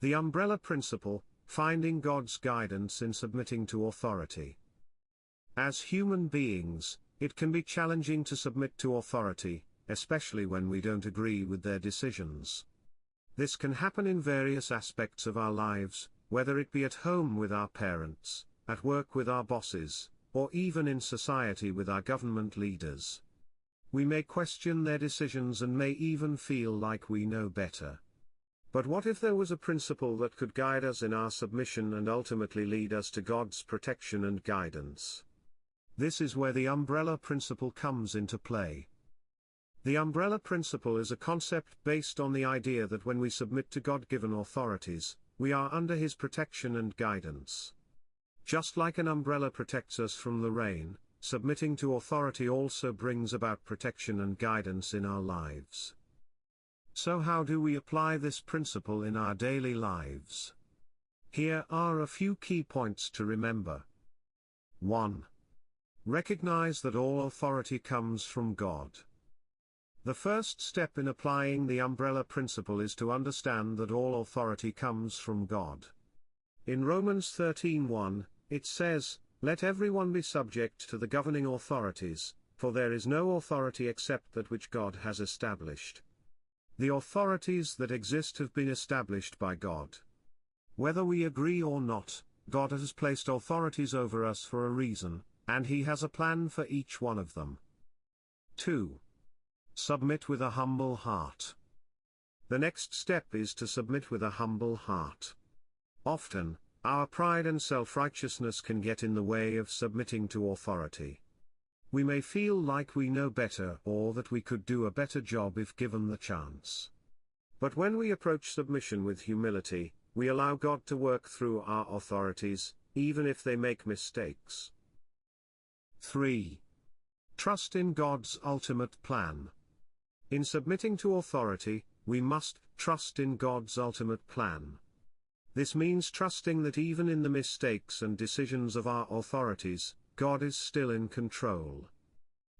The umbrella principle, finding God's guidance in submitting to authority. As human beings, it can be challenging to submit to authority, especially when we don't agree with their decisions. This can happen in various aspects of our lives, whether it be at home with our parents, at work with our bosses, or even in society with our government leaders. We may question their decisions and may even feel like we know better. But what if there was a principle that could guide us in our submission and ultimately lead us to God's protection and guidance? This is where the umbrella principle comes into play. The umbrella principle is a concept based on the idea that when we submit to God-given authorities, we are under His protection and guidance. Just like an umbrella protects us from the rain, submitting to authority also brings about protection and guidance in our lives. So how do we apply this principle in our daily lives? Here are a few key points to remember. 1. Recognize that all authority comes from God. The first step in applying the umbrella principle is to understand that all authority comes from God. In Romans 13:1, it says, "Let everyone be subject to the governing authorities, for there is no authority except that which God has established." The authorities that exist have been established by God. Whether we agree or not, God has placed authorities over us for a reason, and He has a plan for each one of them. 2. Submit with a humble heart. The next step is to submit with a humble heart. Often, our pride and self-righteousness can get in the way of submitting to authority. We may feel like we know better or that we could do a better job if given the chance. But when we approach submission with humility, we allow God to work through our authorities, even if they make mistakes. 3. Trust in God's ultimate plan. In submitting to authority, we must trust in God's ultimate plan. This means trusting that even in the mistakes and decisions of our authorities, God is still in control.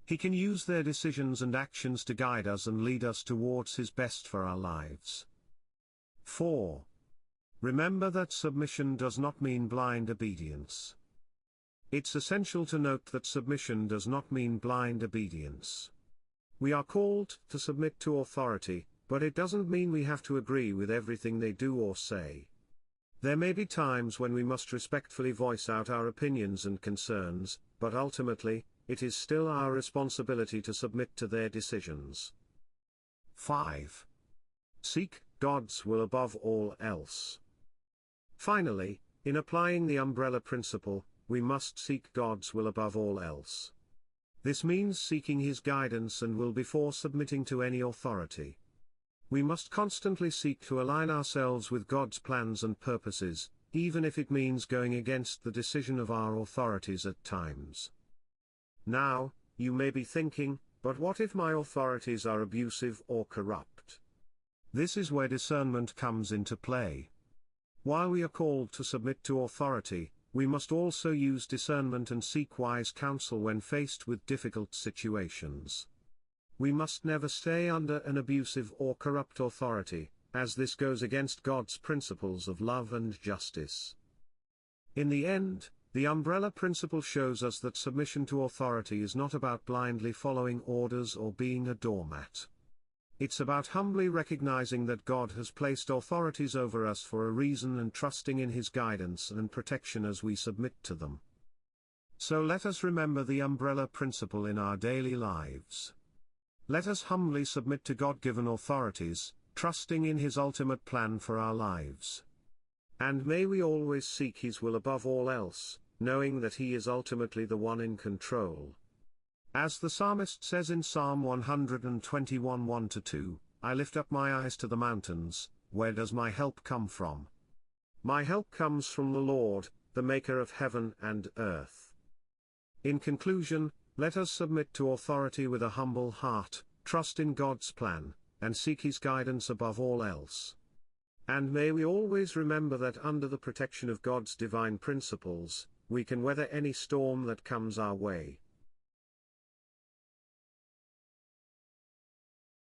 He can use their decisions and actions to guide us and lead us towards His best for our lives. 4. Remember that submission does not mean blind obedience. It's essential to note that submission does not mean blind obedience. We are called to submit to authority, but it doesn't mean we have to agree with everything they do or say. There may be times when we must respectfully voice out our opinions and concerns, but ultimately, it is still our responsibility to submit to their decisions. 5. Seek God's will above all else. Finally, in applying the umbrella principle, we must seek God's will above all else. This means seeking His guidance and will before submitting to any authority. We must constantly seek to align ourselves with God's plans and purposes, even if it means going against the decision of our authorities at times. Now, you may be thinking, but what if my authorities are abusive or corrupt? This is where discernment comes into play. While we are called to submit to authority, we must also use discernment and seek wise counsel when faced with difficult situations. We must never stay under an abusive or corrupt authority, as this goes against God's principles of love and justice. In the end, the umbrella principle shows us that submission to authority is not about blindly following orders or being a doormat. It's about humbly recognizing that God has placed authorities over us for a reason and trusting in His guidance and protection as we submit to them. So let us remember the umbrella principle in our daily lives. Let us humbly submit to God-given authorities, trusting in His ultimate plan for our lives. And may we always seek His will above all else, knowing that He is ultimately the one in control. As the psalmist says in Psalm 121 1-2, "I lift up my eyes to the mountains, where does my help come from? My help comes from the Lord, the maker of heaven and earth." In conclusion, let us submit to authority with a humble heart, trust in God's plan, and seek His guidance above all else. And may we always remember that under the protection of God's divine principles, we can weather any storm that comes our way.